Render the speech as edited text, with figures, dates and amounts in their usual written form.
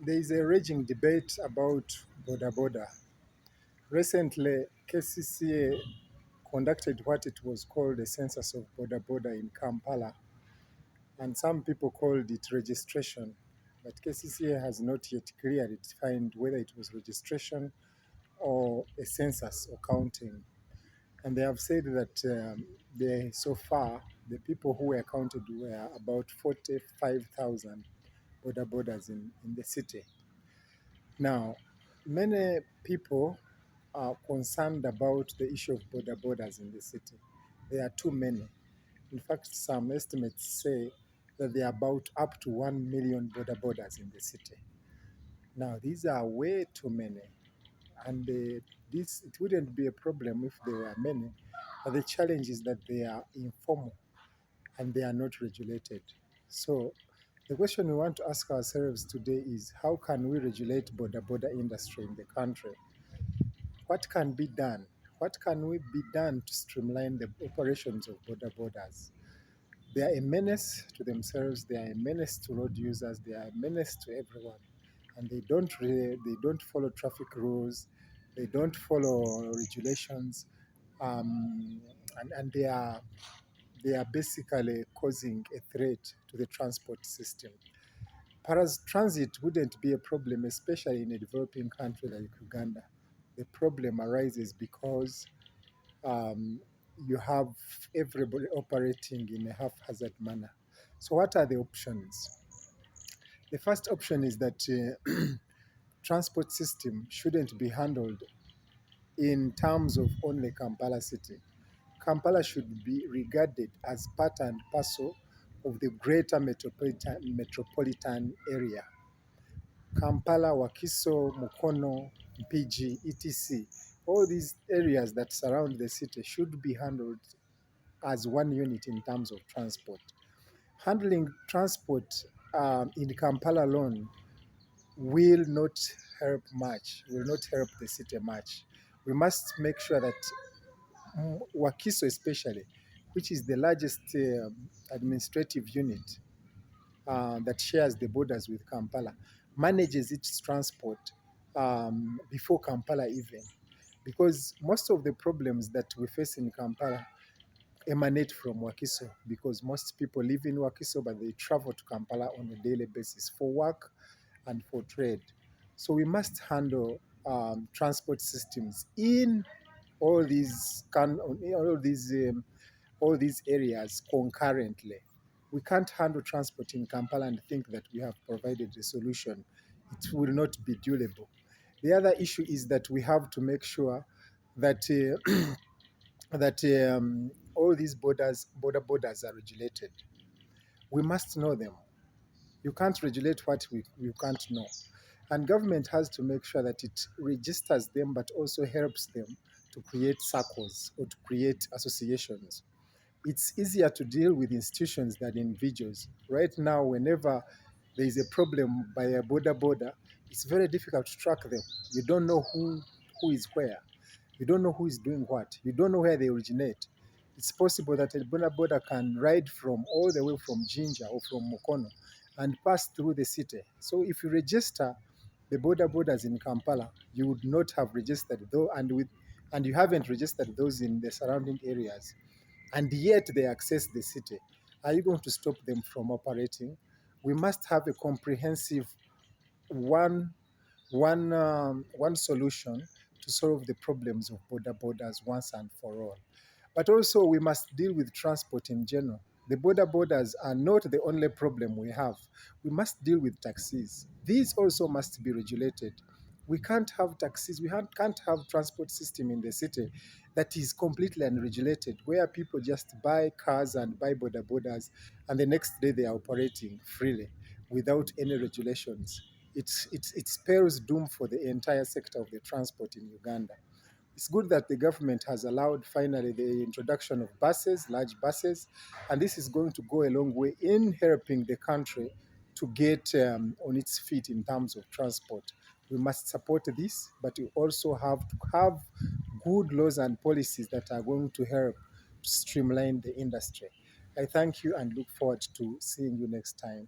There is a raging debate about Boda Boda. Recently, KCCA conducted what it was called a census of Boda Boda in Kampala, and some people called it registration. But KCCA has not yet clearly defined whether it was registration or a census or counting. And they have said that so far, the people who were counted were about 45,000 Boda Bodas in the city. Now, many people are concerned about the issue of border borders in the city. There are too many. In fact, some estimates say that there are about up to 1 million border borders in the city. Now, these are way too many. And it wouldn't be a problem if there were many. But the challenge is that they are informal and they are not regulated. So the question we want to ask ourselves today is how can we regulate border border industry in the country? What can be done? What can we be done to streamline the operations of border borders? They are a menace to themselves. They are a menace to road users. They are a menace to everyone, and they don't follow traffic rules. They don't follow regulations, and they are basically causing a threat to the transport system. Transit wouldn't be a problem, especially in a developing country like Uganda. The problem arises because um, you have everybody operating in a haphazard manner. So, what are the options? The first option is that transport system shouldn't be handled in terms of only Kampala city. Kampala should be regarded as part and parcel of the greater metropolitan area. Kampala, Wakiso, Mukono, Mpigi, etc. All these areas that surround the city should be handled as one unit in terms of transport. Handling transport in Kampala alone will not help much, will not help the city much. We must make sure that Wakiso especially, which is the largest administrative unit that shares the borders with Kampala, manages its transport before Kampala even. Because most of the problems that we face in Kampala emanate from Wakiso, because most people live in Wakiso, but they travel to Kampala on a daily basis for work and for trade. So we must handle transport systems in all these all these areas concurrently. We can't handle transport in Kampala and think that we have provided a solution. It will not be durable. The other issue is that we have to make sure that all these border borders are regulated. We must know them. You can't regulate what you can't know. And government has to make sure that it registers them, but also helps them to create circles or to create associations. It's easier to deal with institutions than individuals. Right now, whenever there is a problem by a border, it's very difficult to track them. You don't know who is where. You don't know who is doing what. You don't know where they originate. It's possible that a border can ride from all the way from Jinja or from Mukono and pass through the city. So if you register the borders in Kampala, you would not have registered though, and you haven't registered those in the surrounding areas, and yet they access the city. Are you going to stop them from operating? We must have a comprehensive one one solution to solve the problems of border borders once and for all. But also, we must deal with transport in general. The border borders are not the only problem we have. We must deal with taxis. These also must be regulated. We can't have taxis, can't have transport system in the city that is completely unregulated, where people just buy cars and buy border borders, and the next day they are operating freely without any regulations. It spells doom for the entire sector of the transport in Uganda. It's good that the government has allowed finally the introduction of buses, large buses, and this is going to go a long way in helping the country to get on its feet in terms of transport. We must support this, but we also have to have good laws and policies that are going to help to streamline the industry. I thank you and look forward to seeing you next time.